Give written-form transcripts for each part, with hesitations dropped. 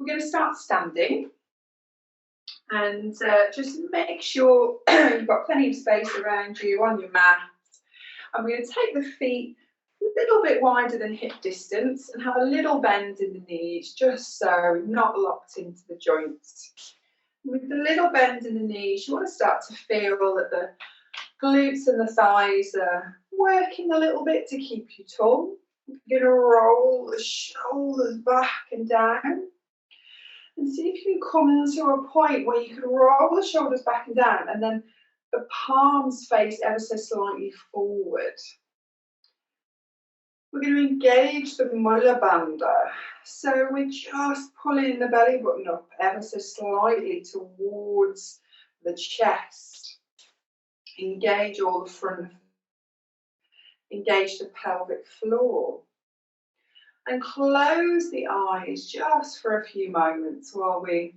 We're going to start standing, and just make sure you've got plenty of space around you on your mat. And we're going to take the feet a little bit wider than hip distance and have a little bend in the knees, just so we're not locked into the joints. With the little bend in the knees, you want to start to feel that the glutes and the thighs are working a little bit to keep you tall. You're going to roll the shoulders back and down. And see if you can come to a point where you can roll the shoulders back and down, and then the palms face ever so slightly forward. We're going to engage the Mula Bandha. So we're just pulling the belly button up ever so slightly towards the chest. Engage all the front. Engage the pelvic floor. And close the eyes just for a few moments while we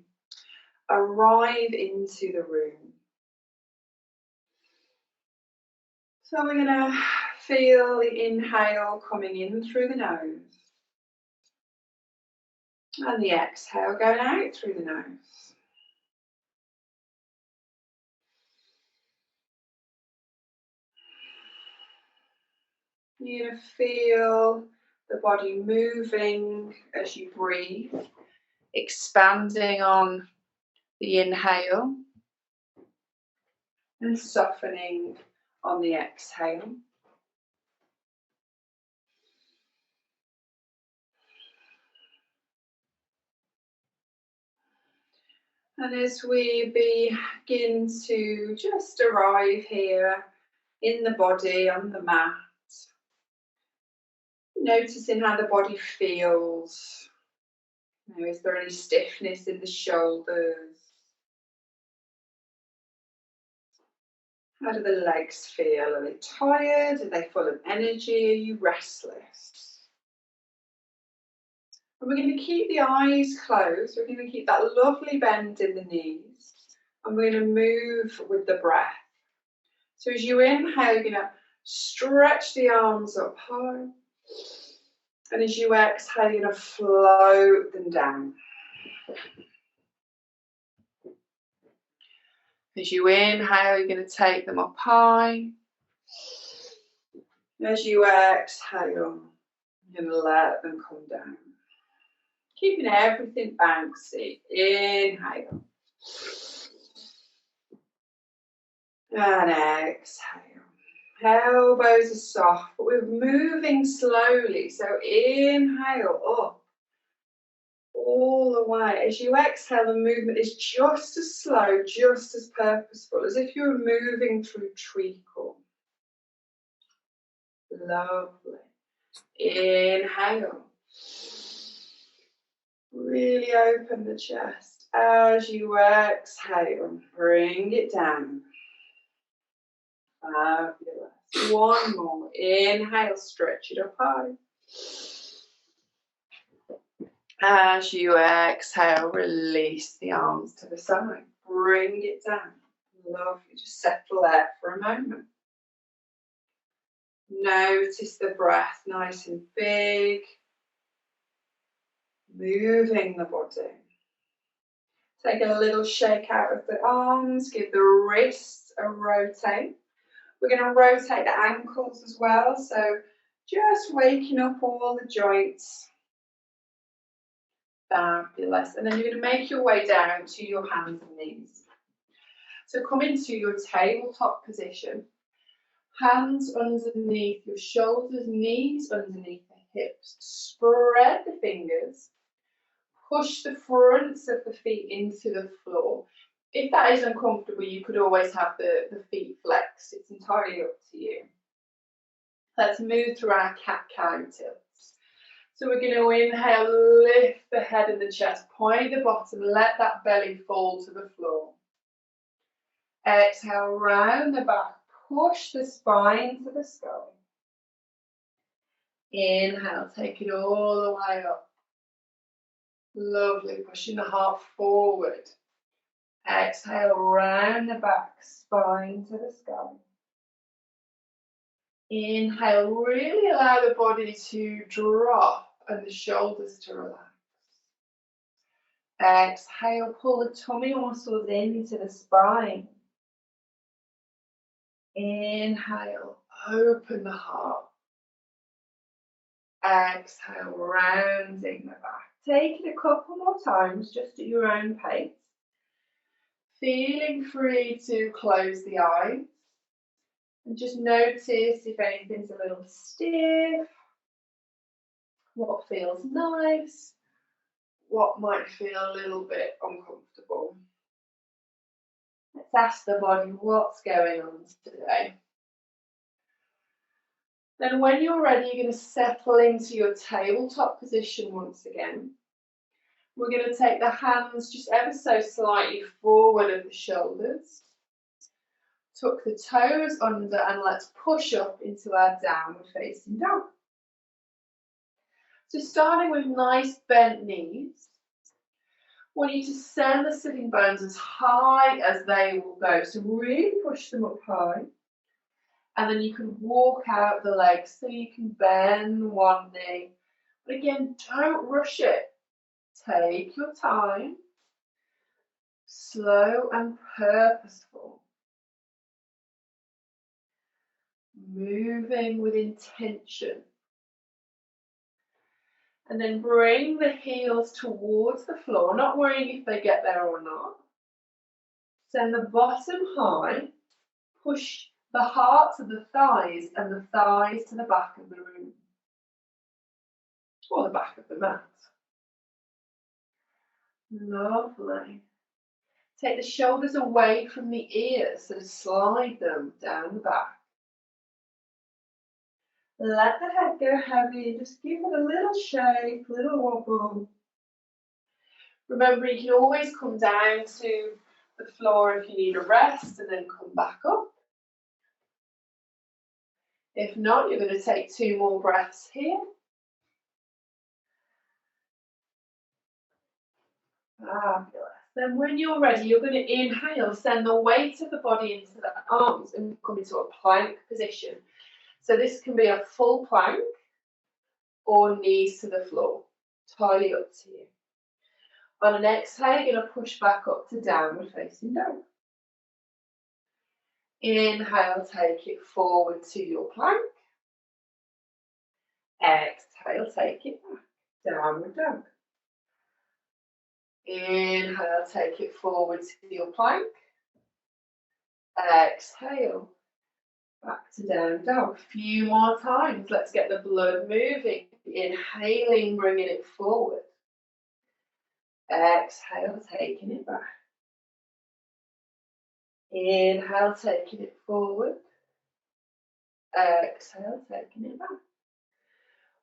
arrive into the room. So we're going to feel the inhale coming in through the nose. And the exhale going out through the nose. You're going to feel the body moving as you breathe, expanding on the inhale and softening on the exhale. And as we begin to just arrive here in the body, on the mat, noticing how the body feels. Is there any stiffness in the shoulders? How do the legs feel? Are they tired? Are they full of energy? Are you restless? And we're going to keep the eyes closed. We're going to keep that lovely bend in the knees. And we're going to move with the breath. So as you inhale, you're going to stretch the arms up high. And as you exhale, you're going to float them down. As you inhale, you're going to take them up high. As you exhale, you're going to let them come down. Keeping everything bouncy. Inhale. And exhale. Elbows are soft, but we're moving slowly. So inhale up. All the way. As you exhale, the movement is just as slow, just as purposeful, as if you were moving through treacle. Lovely. Inhale. Really open the chest. As you exhale, bring it down. Fabulous. One more. Inhale, stretch it up high. As you exhale, release the arms to the side. Bring it down. Lovely. Just settle there for a moment. Notice the breath nice and big. Moving the body. Take a little shake out of the arms. Give the wrists a rotate. We're going to rotate the ankles as well. So just waking up all the joints. Fabulous. And then you're going to make your way down to your hands and knees. So come into your tabletop position. Hands underneath your shoulders, knees underneath the hips. Spread the fingers. Push the fronts of the feet into the floor. If that is uncomfortable, you could always have the feet flexed. It's entirely up to you. Let's move through our cat-cow tilts. So we're going to inhale, lift the head and the chest, point the bottom, let that belly fall to the floor. Exhale, round the back, push the spine to the skull. Inhale, take it all the way up. Lovely, pushing the heart forward. Exhale, round the back, spine to the skull. Inhale, really allow the body to drop and the shoulders to relax. Exhale, pull the tummy muscles into the spine. Inhale, open the heart. Exhale, rounding the back. Take it a couple more times, just at your own pace. Feeling free to close the eyes. And just notice if anything's a little stiff, what feels nice, what might feel a little bit uncomfortable. Let's ask the body what's going on today. Then when you're ready, you're going to settle into your tabletop position once again. We're going to take the hands just ever so slightly forward of the shoulders. Tuck the toes under and let's push up into our downward facing dog. So starting with nice bent knees, I want you to send the sitting bones as high as they will go. So really push them up high. And then you can walk out the legs so you can bend one knee. But again, don't rush it. Take your time. Slow and purposeful. Moving with intention. And then bring the heels towards the floor, not worrying if they get there or not. Send the bottom high. Push the heart to the thighs and the thighs to the back of the room. Or the back of the mat. Lovely. Take the shoulders away from the ears, so slide them down the back. Let the head go heavy, just give it a little shake, a little wobble. Remember, you can always come down to the floor if you need a rest and then come back up. If not, you're going to take 2 more breaths here. Fabulous. Then when you're ready, you're going to inhale, send the weight of the body into the arms and come into a plank position. So this can be a full plank or knees to the floor. Entirely up to you. On an exhale, you're going to push back up to downward facing dog. Inhale, take it forward to your plank. Exhale, take it back. Downward dog. Inhale, take it forward to your plank. Exhale, back to down dog. A few more times. Let's get the blood moving. Inhaling, bringing it forward. Exhale, taking it back. Inhale, taking it forward. Exhale, taking it back.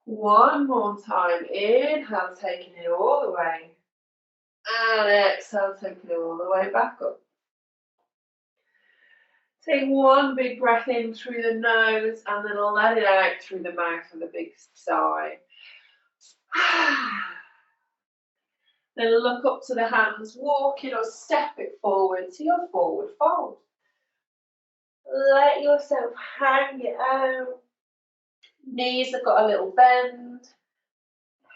One more time. Inhale, taking it all the way. And exhale, taking it all the way back up. Take one big breath in through the nose and then let it out through the mouth with a big sigh. Then look up to the hands, walk it or step it forward to your forward fold. Let yourself hang it out. Knees have got a little bend.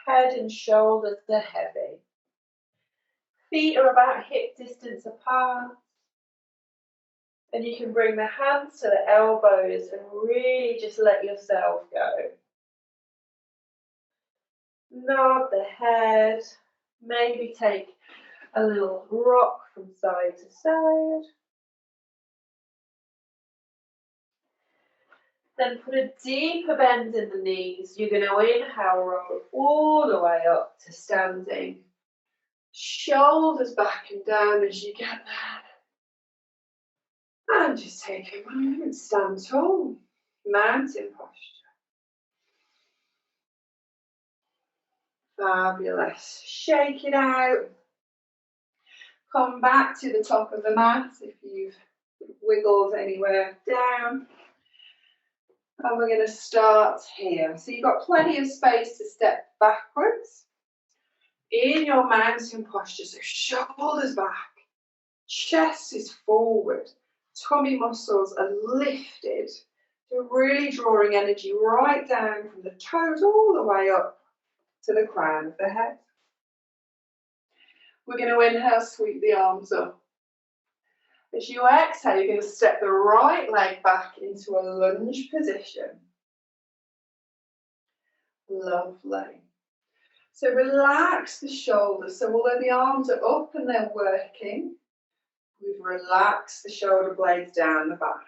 Head and shoulders are heavy. Feet are about hip distance apart. And you can bring the hands to the elbows and really just let yourself go. Nod the head. Maybe take a little rock from side to side. Then put a deeper bend in the knees. You're going to inhale, roll all the way up to standing. Shoulders back and down as you get there. And just take a moment, stand tall. Mountain posture. Fabulous. Shake it out. Come back to the top of the mat if you've wiggled anywhere down. And we're going to start here. So you've got plenty of space to step backwards in your mountain posture. So shoulders back, chest is forward, tummy muscles are lifted. So really drawing energy right down from the toes all the way up to the crown of the head. We're going to inhale, sweep the arms up. As you exhale, you're going to step the right leg back into a lunge position. Lovely. So relax the shoulders. So although the arms are up and they're working, we've relaxed the shoulder blades down the back.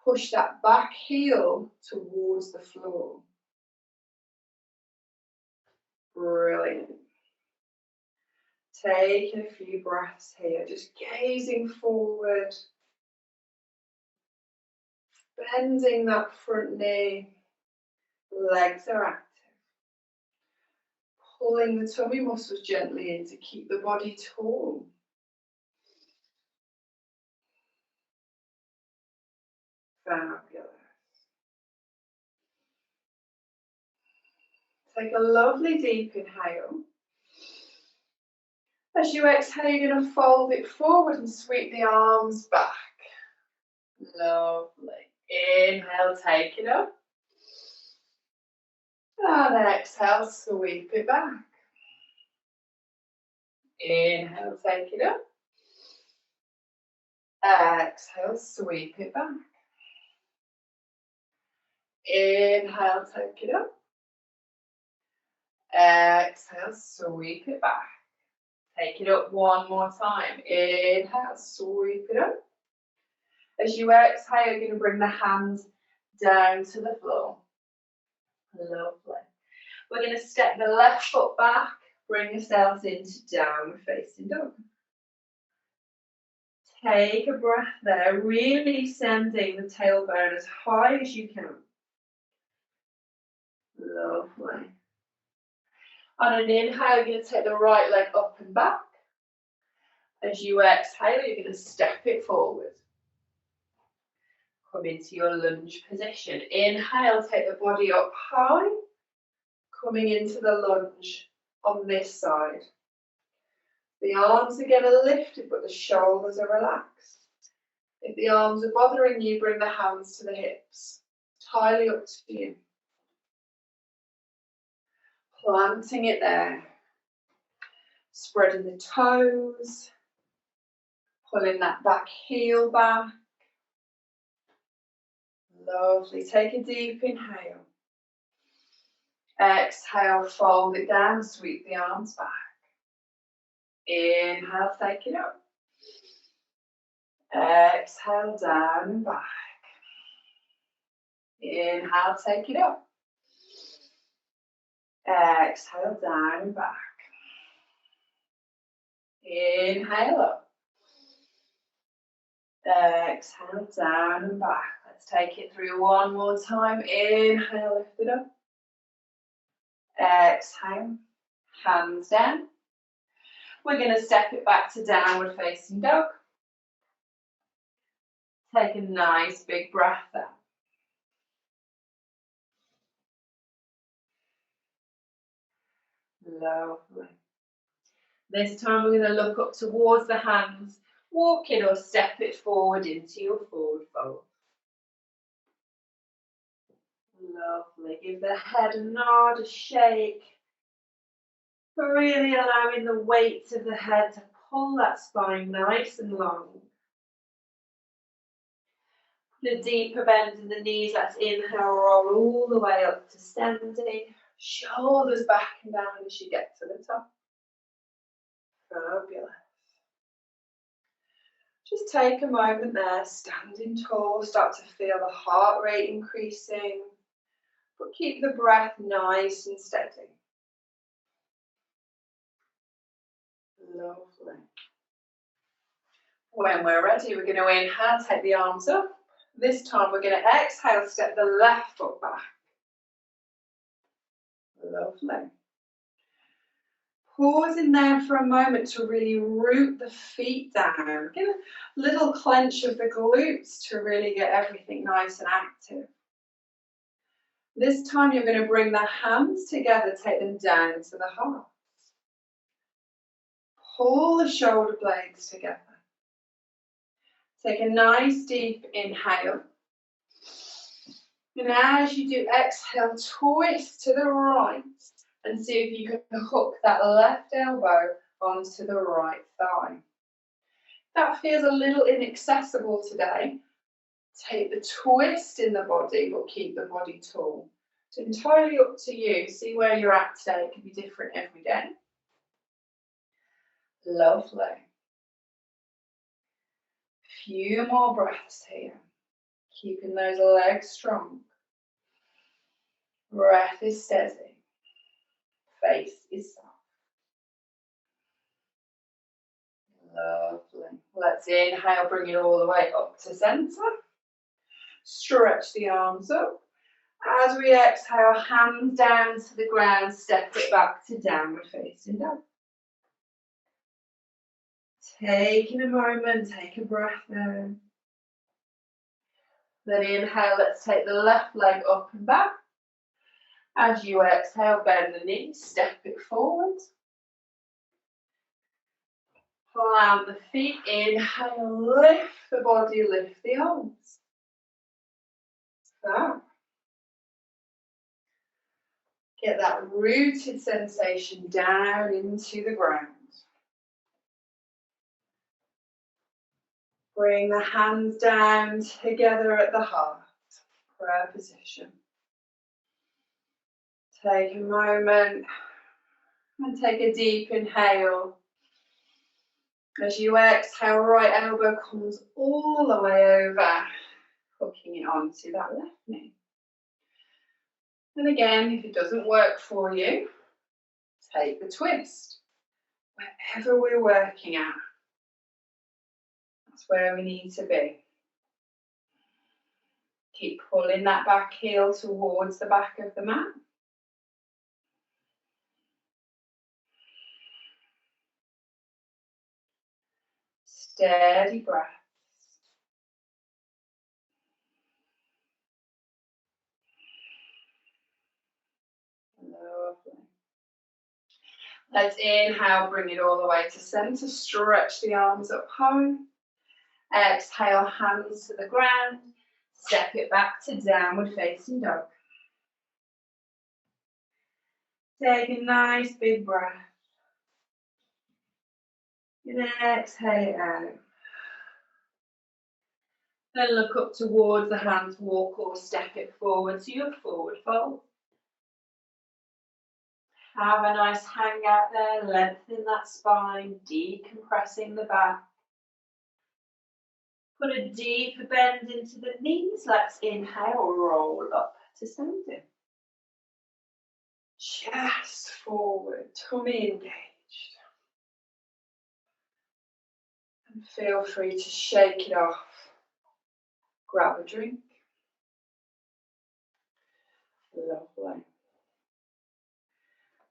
Push that back heel towards the floor. Brilliant. Taking a few breaths here, just gazing forward, bending that front knee, legs are active. Pulling the tummy muscles gently in to keep the body tall. Fabulous. Take a lovely deep inhale. As you exhale, you're going to fold it forward and sweep the arms back. Lovely. Inhale, take it up. And exhale, sweep it back. Inhale, take it up. Exhale, sweep it back. Inhale, take it up. Exhale, sweep it back. Take it up one more time. Inhale, sweep it up. As you exhale, you're going to bring the hands down to the floor. Lovely. We're going to step the left foot back, bring yourselves into downward facing dog. Take a breath there, really sending the tailbone as high as you can. Lovely. On an inhale, you're going to take the right leg up and back. As you exhale, you're going to step it forward. Come into your lunge position. Inhale, take the body up high. Coming into the lunge on this side. The arms are getting lifted, but the shoulders are relaxed. If the arms are bothering you, bring the hands to the hips. Entirely up to you. Planting it there. Spreading the toes. Pulling that back heel back. Lovely. Take a deep inhale. Exhale, fold it down, sweep the arms back. Inhale, take it up. Exhale, down and back. Inhale, take it up. Exhale, down and back. Inhale up. Exhale, down and back. Let's take it through one more time. Inhale, lift it up. Exhale, hands down. We're going to step it back to downward facing dog. Take a nice big breath there. Lovely. This time we're going to look up towards the hands, walk it or step it forward into your forward fold. Lovely. Give the head a nod, a shake. Really allowing the weight of the head to pull that spine nice and long. The deeper bend in the knees, let's inhale, roll all the way up to standing. Shoulders back and down as you get to the top. Fabulous. Just take a moment there, standing tall, start to feel the heart rate increasing, but keep the breath nice and steady. Lovely. When we're ready, we're going to inhale, take the arms up. This time we're going to exhale, step the left foot back. Lovely. Pause in there for a moment to really root the feet down. Get a little clench of the glutes to really get everything nice and active. This time you're going to bring the hands together, take them down to the heart. Pull the shoulder blades together. Take a nice deep inhale. And as you do, exhale, twist to the right And see if you can hook that left elbow onto the right thigh. That feels a little inaccessible today. Take the twist in the body, but keep the body tall. It's entirely up to you. See where you're at today. It can be different every day. Lovely. Few more breaths here. Keeping those legs strong. Breath is steady. Face is soft. Lovely. Let's inhale, bring it all the way up to centre. Stretch the arms up. As we exhale, hands down to the ground, step it back to downward facing dog. Taking a moment, take a breath in. Then inhale, let's take the left leg up and back. As you exhale, bend the knees, step it forward. Plant the feet, inhale, lift the body, lift the arms. So, get that rooted sensation down into the ground. Bring the hands down together at the heart, prayer position. Take a moment and take a deep inhale. As you exhale, right elbow comes all the way over, hooking it onto that left knee. And again, if it doesn't work for you, take the twist. Wherever we're working at, that's where we need to be. Keep pulling that back heel towards the back of the mat. Steady breaths. Lovely. Let's inhale, bring it all the way to centre. Stretch the arms up high. Exhale, hands to the ground. Step it back to downward facing dog. Take a nice big breath. And exhale out. Then look up towards the hands, walk or step it forward to your forward fold. Have a nice hang out there, lengthen that spine, decompressing the back. Put a deeper bend into the knees. Let's inhale, roll up to standing. Chest forward, tummy engaged. And feel free to shake it off. Grab a drink. Lovely.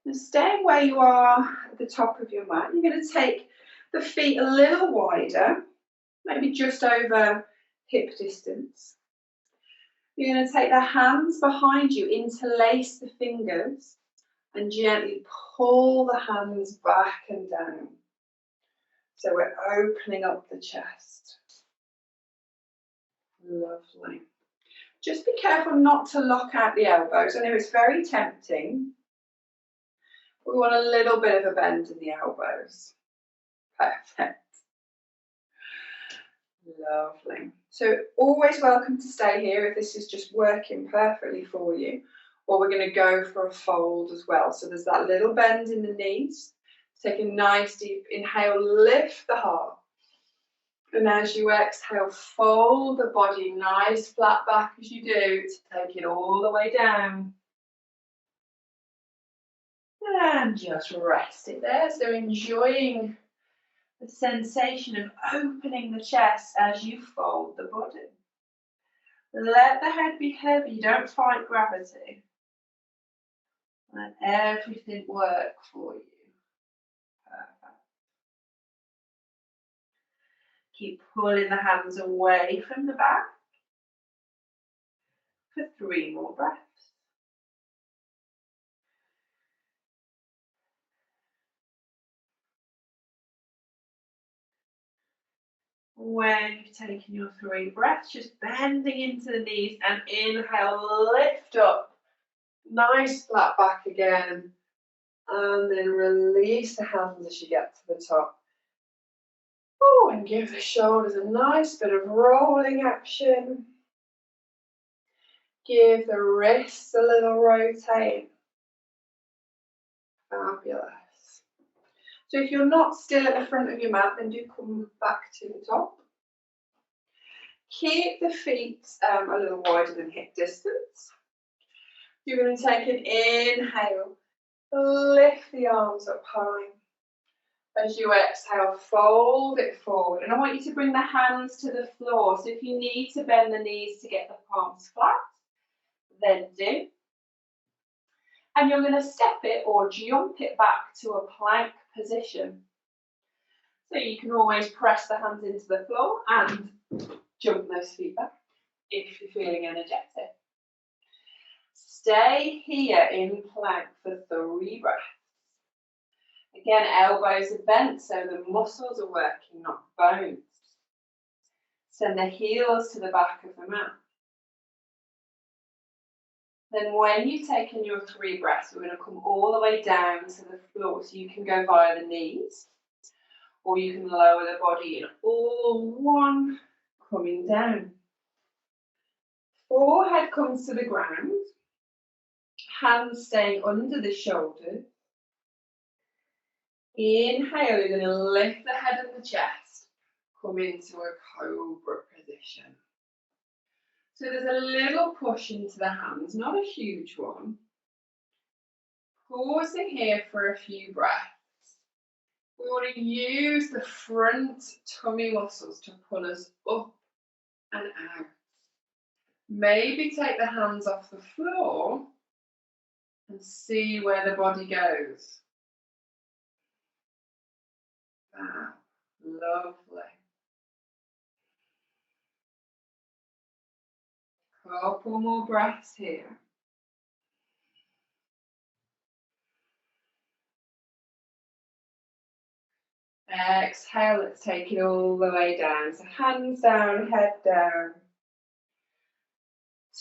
Now staying where you are at the top of your mat, you're going to take the feet a little wider, maybe just over hip distance. You're going to take the hands behind you, interlace the fingers, and gently pull the hands back and down. So we're opening up the chest. Lovely. Just be careful not to lock out the elbows. I know it's very tempting. We want a little bit of a bend in the elbows. Perfect. Lovely. So always welcome to stay here if this is just working perfectly for you. Or we're going to go for a fold as well. So there's that little bend in the knees. Take a nice deep inhale, lift the heart. And as you exhale, fold the body nice flat back as you do to take it all the way down. And just rest it there. So enjoying the sensation of opening the chest as you fold the body. Let the head be heavy, don't fight gravity. Let everything work for you. Perfect. Keep pulling the hands away from the back for 3 more breaths. When you've taken your 3 breaths, just bending into the knees and inhale, lift up. Nice flat back again. And then release the hands as you get to the top. Oh, and give the shoulders a nice bit of rolling action. Give the wrists a little rotate. Fabulous. So if you're not still at the front of your mat, then do come back to the top. Keep the feet a little wider than hip distance. You're going to take an inhale. Lift the arms up high. As you exhale, fold it forward. And I want you to bring the hands to the floor. So if you need to bend the knees to get the palms flat, then do. And you're going to step it or jump it back to a plank position. So you can always press the hands into the floor and jump those feet back if you're feeling energetic. Stay here in plank for 3 breaths. Again, elbows are bent so the muscles are working, not bones. Send the heels to the back of the mat. Then when you've taken your 3 breaths, we're going to come all the way down to the floor. So you can go via the knees, or you can lower the body in all one, coming down. Forehead comes to the ground, hands staying under the shoulders. Inhale, you're going to lift the head and the chest, come into a cobra position. So there's a little push into the hands, not a huge one. Pausing here for a few breaths. We want to use the front tummy muscles to pull us up and out. Maybe take the hands off the floor and see where the body goes. Lovely. Couple more breaths here. Exhale, let's take it all the way down. So hands down, head down.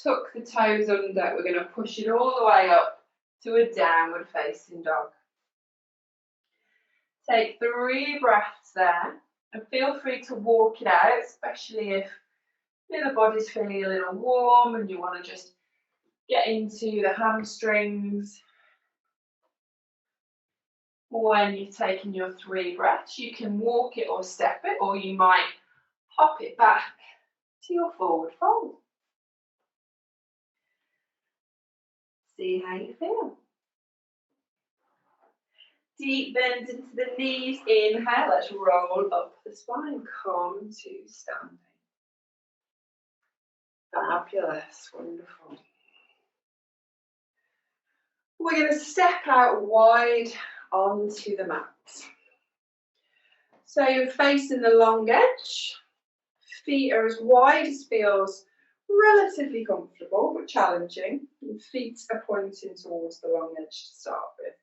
Tuck the toes under. We're going to push it all the way up to a downward facing dog. Take 3 breaths there and feel free to walk it out, especially if the body's feeling a little warm and you want to just get into the hamstrings. When you've taken your 3 breaths, you can walk it or step it, or you might hop it back to your forward fold. See how you feel. Deep bend into the knees. Inhale, let's roll up the spine. Come to standing. Fabulous, wonderful. We're going to step out wide onto the mat. So you're facing the long edge. Feet are as wide as feels relatively comfortable but challenging. And feet are pointing towards the long edge to start with.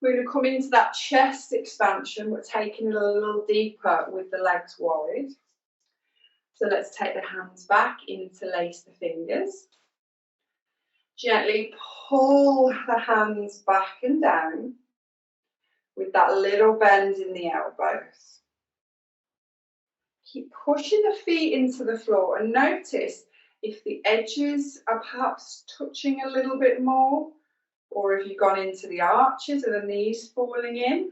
We're going to come into that chest expansion. We're taking it a little deeper with the legs wide. So let's take the hands back, interlace the fingers. Gently pull the hands back and down with that little bend in the elbows. Keep pushing the feet into the floor and notice if the edges are perhaps touching a little bit more, or if you've gone into the arches or the knees falling in.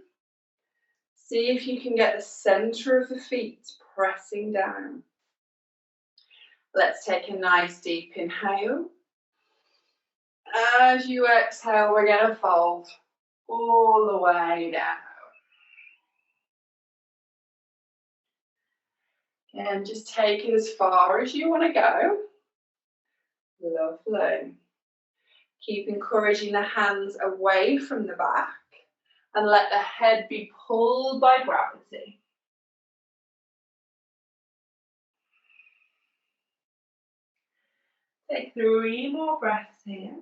See if you can get the center of the feet pressing down. Let's take a nice deep inhale. As you exhale, we're going to fold all the way down. And just take it as far as you want to go. Lovely. Keep encouraging the hands away from the back and let the head be pulled by gravity. Take 3 more breaths here.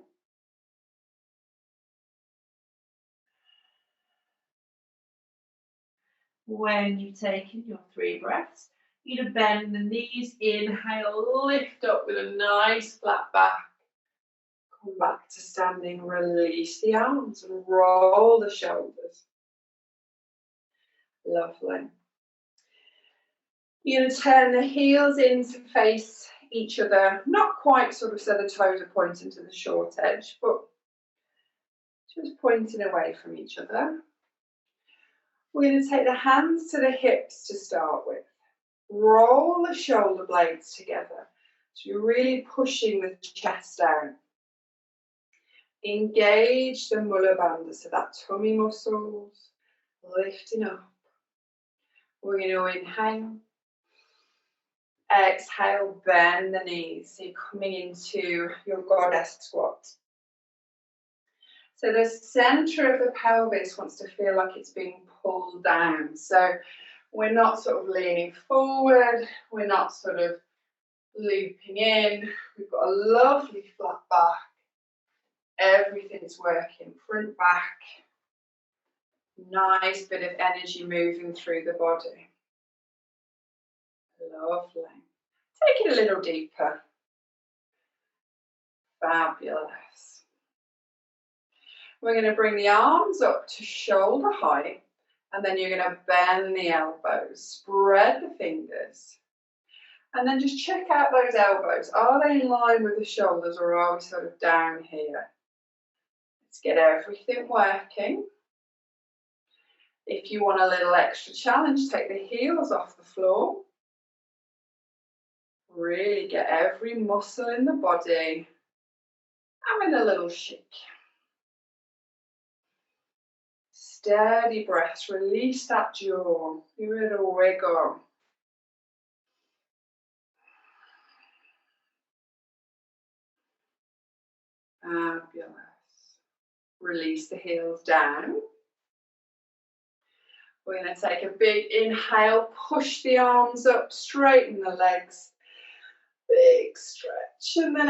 When you've taken your 3 breaths, you're going to bend the knees, inhale, lift up with a nice flat back. Come back to standing, release the arms and roll the shoulders. Lovely. You're going to turn the heels in to face each other, not quite sort of so the toes are pointing to the short edge, but just pointing away from each other. We're going to take the hands to the hips to start with. Roll the shoulder blades together. So you're really pushing the chest down. Engage the mulla bandha, so that tummy muscles, lifting up. We're going to inhale. Exhale, bend the knees. So you're coming into your goddess squat. So the center of the pelvis wants to feel like it's being pulled down. So we're not sort of leaning forward. We're not sort of looping in. We've got a lovely flat back. Everything's working, front, back. Nice bit of energy moving through the body. Lovely. Take it a little deeper. Fabulous. We're going to bring the arms up to shoulder height, and then you're going to bend the elbows, spread the fingers, and then just check out those elbows. Are they in line with the shoulders, or are we sort of down here? Let's get everything working. If you want a little extra challenge, take the heels off the floor. Really get every muscle in the body having a little shake. Steady breaths, release that jaw, give it a little wiggle. Fabulous. Release the heels down. We're going to take a big inhale, push the arms up, straighten the legs. Big stretch, and then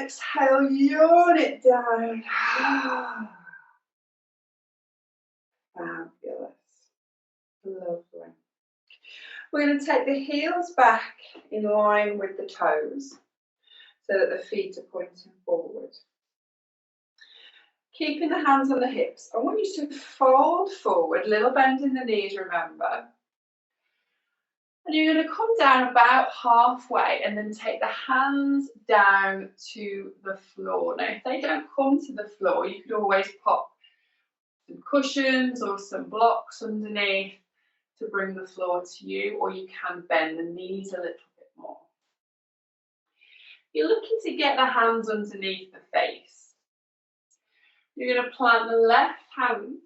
exhale, yawn it down. Fabulous. Lovely. We're going to take the heels back in line with the toes so that the feet are pointing forward. Keeping the hands on the hips, I want you to fold forward, little bend in the knees, remember. And you're going to come down about halfway and then take the hands down to the floor. Now, if they don't come to the floor, you could always pop some cushions or some blocks underneath to bring the floor to you, or you can bend the knees a little bit more. You're looking to get the hands underneath the face. You're going to plant the left hand,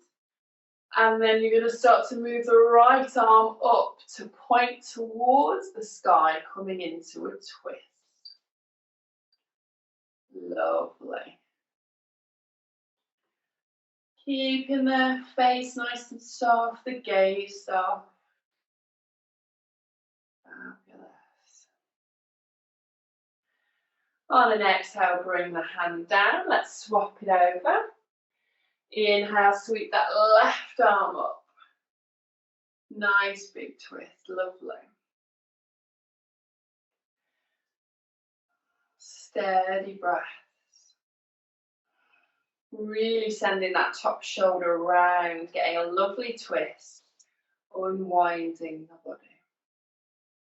and then you're going to start to move the right arm up to point towards the sky, coming into a twist. Lovely. Keeping the face nice and soft, the gaze soft. Fabulous. On an exhale, bring the hand down. Let's swap it over. Inhale, sweep that left arm up. Nice big twist, lovely. Steady breaths. Really sending that top shoulder around, getting a lovely twist, unwinding the body.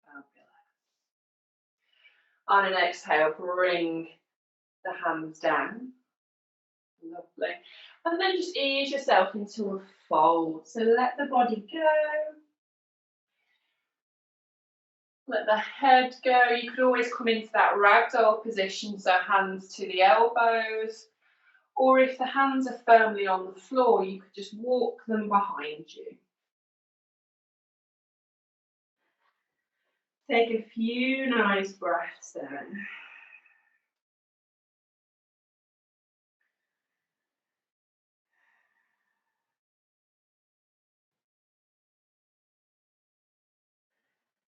Fabulous. On an exhale, bring the hands down. Lovely. And then just ease yourself into a fold. So let the body go. Let the head go. You could always come into that ragdoll position, so hands to the elbows. Or if the hands are firmly on the floor, you could just walk them behind you. Take a few nice breaths in.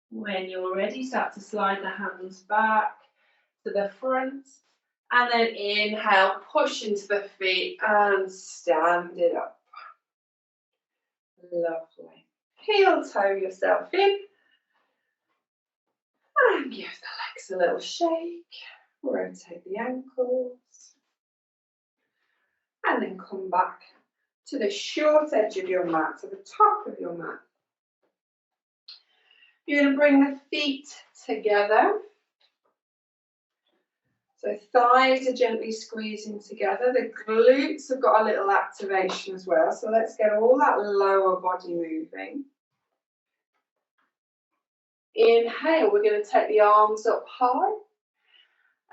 When you're ready, start to slide the hands back to the front. And then inhale, push into the feet and stand it up. Lovely. Heel toe yourself in. And give the legs a little shake. Rotate the ankles. and then come back to the short edge of your mat, to the top of your mat. You're going to bring the feet together. So thighs are gently squeezing together. The glutes have got a little activation as well. So let's get all that lower body moving. Inhale, we're going to take the arms up high.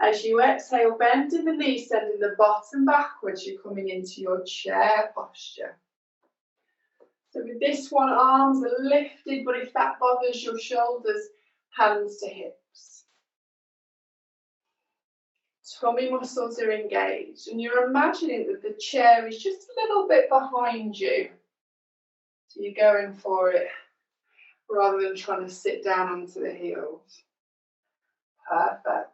As you exhale, bending the knees, sending the bottom backwards, you're coming into your chair posture. So with this one, arms are lifted, but if that bothers your shoulders, hands to hips. Tummy muscles are engaged, and you're imagining that the chair is just a little bit behind you. So you're going for it rather than trying to sit down onto the heels. Perfect.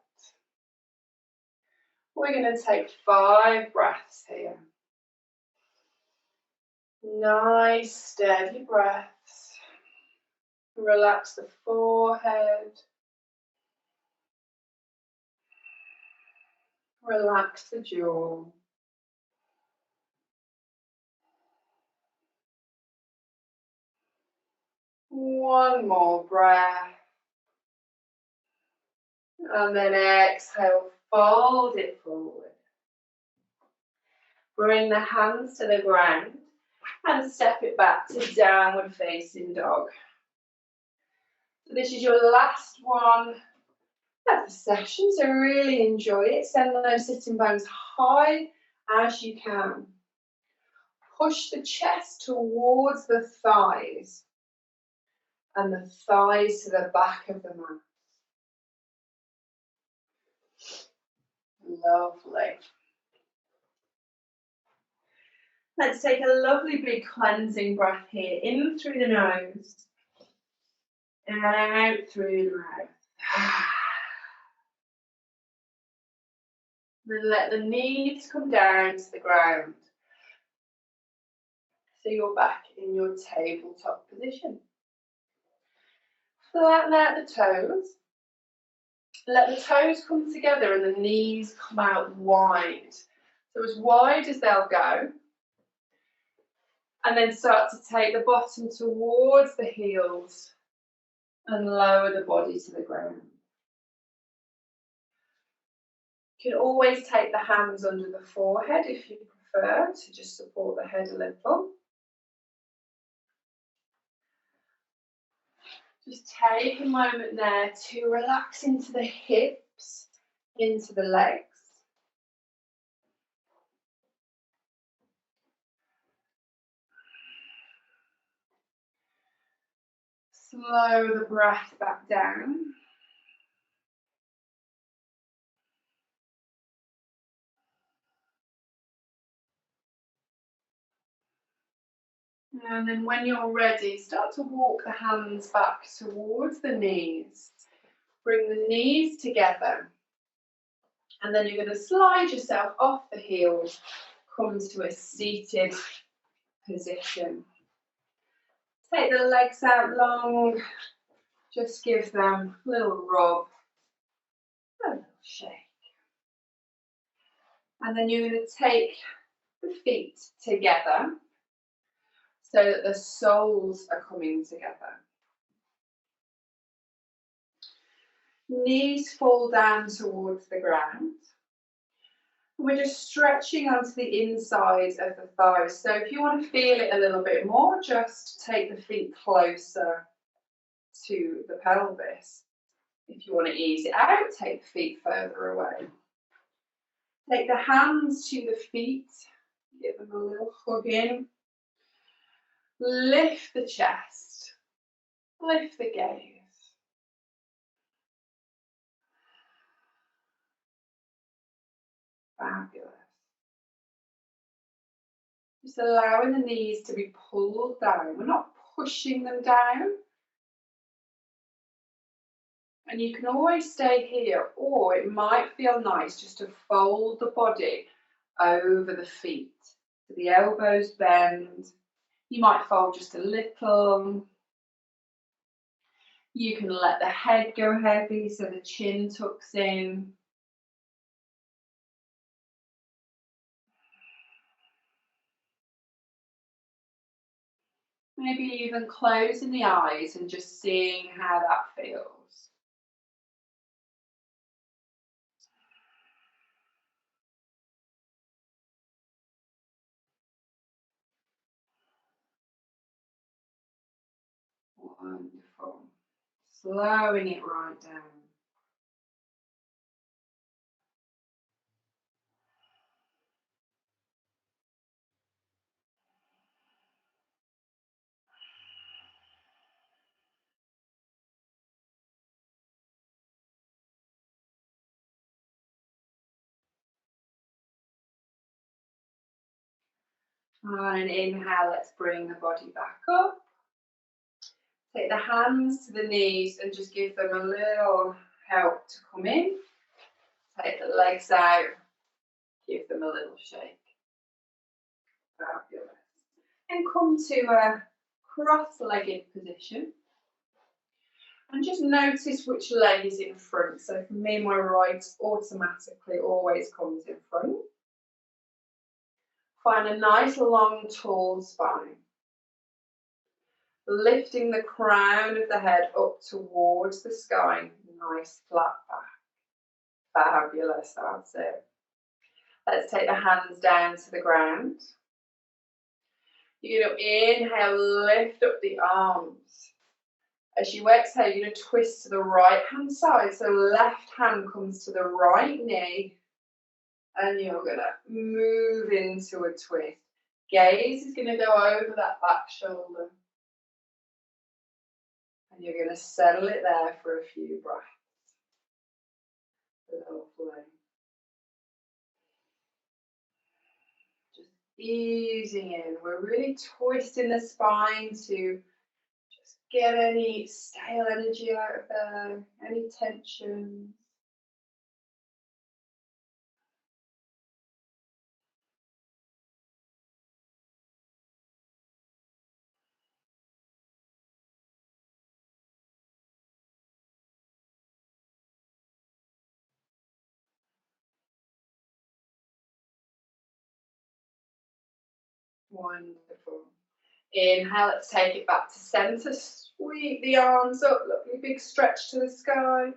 We're going to take 5 breaths here. Nice, steady breaths. Relax the forehead. Relax the jaw. One more breath. And then exhale, fold it forward. Bring the hands to the ground and step it back to downward facing dog. So this is your last one of the session, so really enjoy it. Send those sitting bones high as you can. Push the chest towards the thighs and the thighs to the back of the mat. Lovely. Let's take a lovely big cleansing breath here. In through the nose and out through the mouth. Then let the knees come down to the ground. So you're back in your tabletop position. Flatten out the toes. Let the toes come together and the knees come out wide. So as wide as they'll go. And then start to take the bottom towards the heels and lower the body to the ground. You can always take the hands under the forehead if you prefer to just support the head a little. Just take a moment there to relax into the hips, into the legs. Slow the breath back down. And then when you're ready, start to walk the hands back towards the knees. Bring the knees together. And then you're going to slide yourself off the heels, come to a seated position. Take the legs out long, just give them a little rub, a little shake. And then you're going to take the feet together so that the soles are coming together. Knees fall down towards the ground. We're just stretching onto the inside of the thighs. So if you want to feel it a little bit more, just take the feet closer to the pelvis. If you want to ease it out, take the feet further away. Take the hands to the feet, give them a little hug in. Lift the chest, lift the gaze. Fabulous. Just allowing the knees to be pulled down. We're not pushing them down. And you can always stay here, or it might feel nice just to fold the body over the feet. So the elbows bend. You might fold just a little. You can let the head go heavy so the chin tucks in. Maybe even closing the eyes and just seeing how that feels. Wonderful. Slowing it right down. On an inhale, let's bring the body back up. Take the hands to the knees and just give them a little help to come in. Take the legs out, give them a little shake. Fabulous. And come to a cross-legged position. And just notice which leg is in front. So for me, my right automatically always comes in front. Find a nice, long, tall spine. Lifting the crown of the head up towards the sky. Nice flat back. Fabulous, that's it. Let's take the hands down to the ground. You're going to inhale, lift up the arms. As you exhale, you're going to twist to the right hand side. So left hand comes to the right knee. And you're going to move into a twist. Gaze is going to go over that back shoulder. And you're going to settle it there for a few breaths. Lovely. Just easing in. We're really twisting the spine to just get any stale energy out of there, any tension. Wonderful. Inhale, let's take it back to center. Sweep the arms up, lovely big stretch to the sky.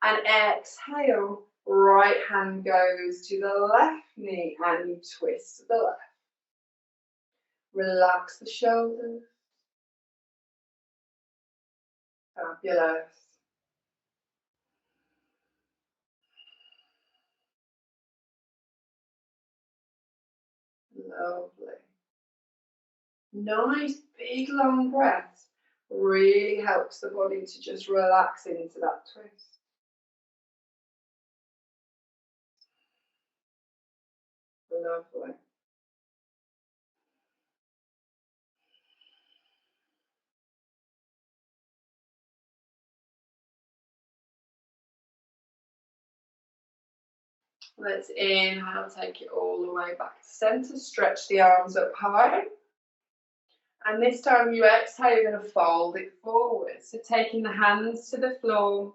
And exhale, right hand goes to the left knee and you twist to the left. Relax the shoulders. Fabulous. Lovely. Nice big long breaths. Really helps the body to just relax into that twist. Lovely. Let's inhale, take it all the way back to center. Stretch the arms up high. And this time you exhale, you're going to fold it forward. So taking the hands to the floor.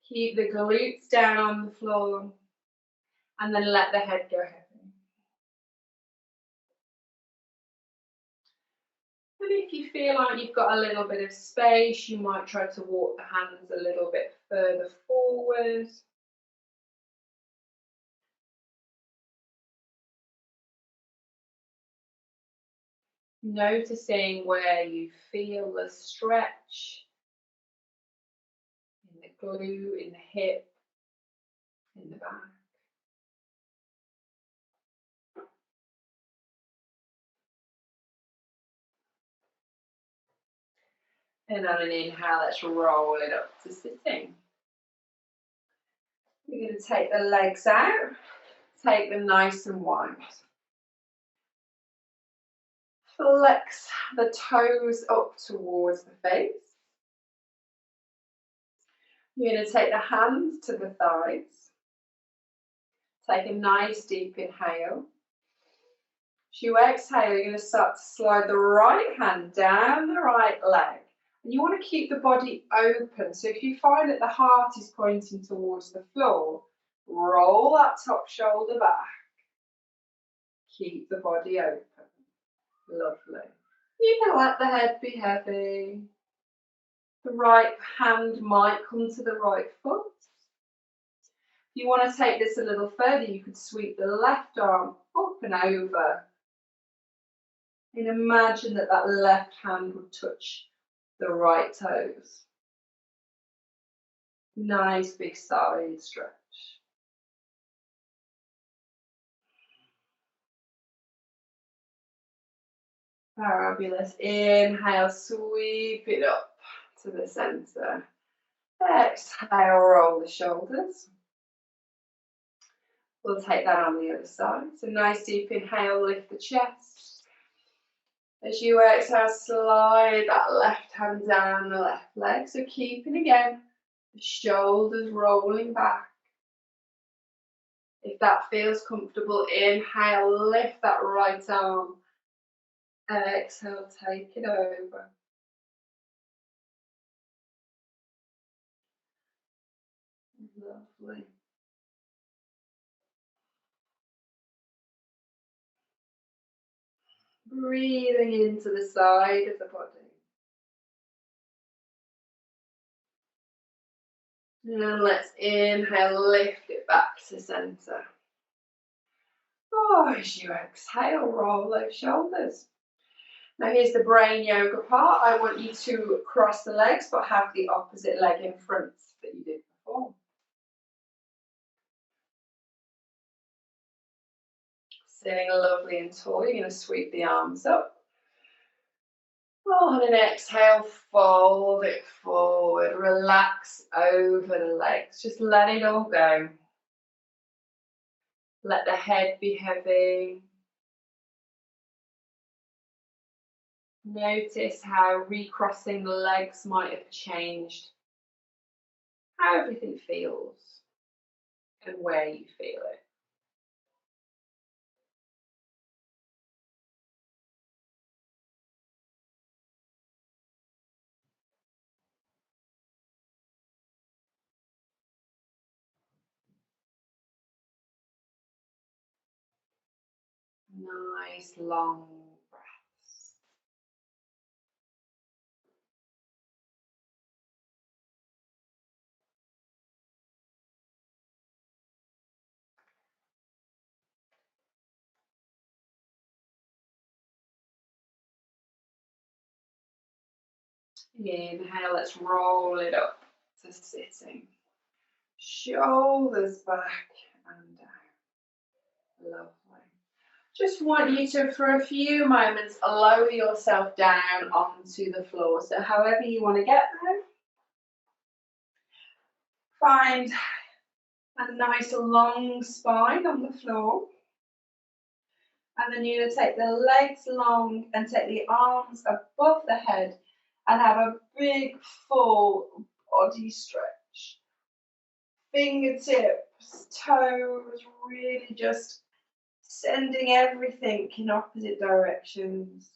Keep the glutes down on the floor. And then let the head go heavy. And if you feel like you've got a little bit of space, you might try to walk the hands a little bit further forward. Noticing where you feel the stretch in the glute, in the hip, in the back. And on an inhale, let's roll it up to sitting. You're going to take the legs out, take them nice and wide. Flex the toes up towards the face. You're going to take the hands to the thighs. Take a nice deep inhale. As you exhale, you're going to start to slide the right hand down the right leg. And you want to keep the body open. So if you find that the heart is pointing towards the floor, roll that top shoulder back. Keep the body open. Lovely. You can let the head be heavy. The right hand might come to the right foot. If you want to take this a little further, you could sweep the left arm up and over. And imagine that that left hand would touch the right toes. Nice big side stretch. Fabulous. Inhale, sweep it up to the center. Exhale, roll the shoulders. We'll take that on the other side. So nice deep inhale, lift the chest. As you exhale, slide that left hand down the left leg. So keeping again the shoulders rolling back. If that feels comfortable, inhale, lift that right arm. Exhale, take it over. Lovely. Breathing into the side of the body. And let's inhale, lift it back to center. Oh, as you exhale, roll those shoulders. Now here's the brain yoga part. I want you to cross the legs, but have the opposite leg in front that you did before. Sitting lovely and tall, you're going to sweep the arms up. On an exhale, fold it forward. Relax over the legs. Just let it all go. Let the head be heavy. Notice how recrossing the legs might have changed how everything feels and where you feel it. Nice long breaths. Inhale, let's roll it up to sitting. Shoulders back and down. Lovely. Just want you to, for a few moments, lower yourself down onto the floor. So however you want to get there. Find a nice long spine on the floor. And then you're going to take the legs long and take the arms above the head and have a big full body stretch. Fingertips, toes, really just sending everything in opposite directions.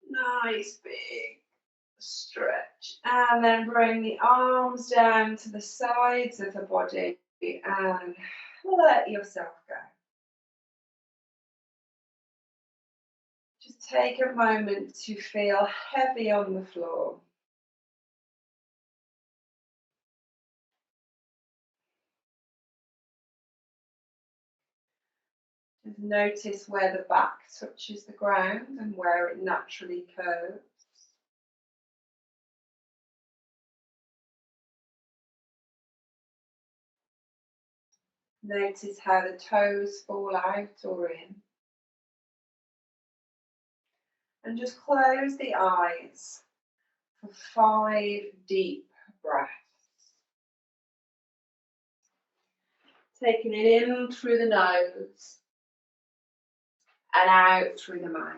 Nice big stretch. And then bring the arms down to the sides of the body and let yourself go. Just take a moment to feel heavy on the floor. Just notice where the back touches the ground and where it naturally curves. Notice how the toes fall out or in. And just close the eyes for 5 deep breaths. Taking it in through the nose and out through the mouth.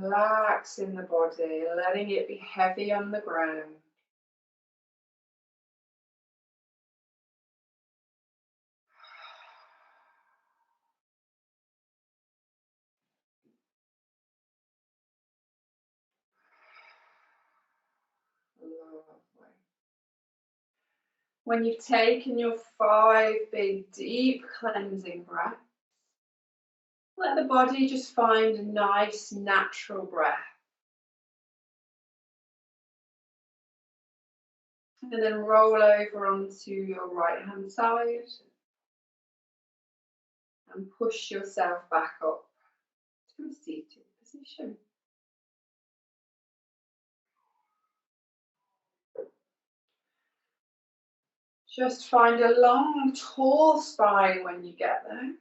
Relaxing the body, letting it be heavy on the ground. When you've taken your 5 big, deep cleansing breaths, let the body just find a nice, natural breath. And then roll over onto your right-hand side and push yourself back up to a seated position. Just find a long, tall spine when you get there.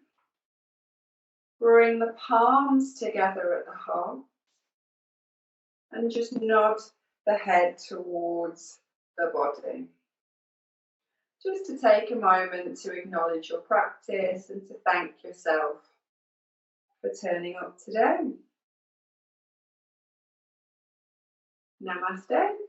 Bring the palms together at the heart and just nod the head towards the body. Just to take a moment to acknowledge your practice and to thank yourself for turning up today. Namaste.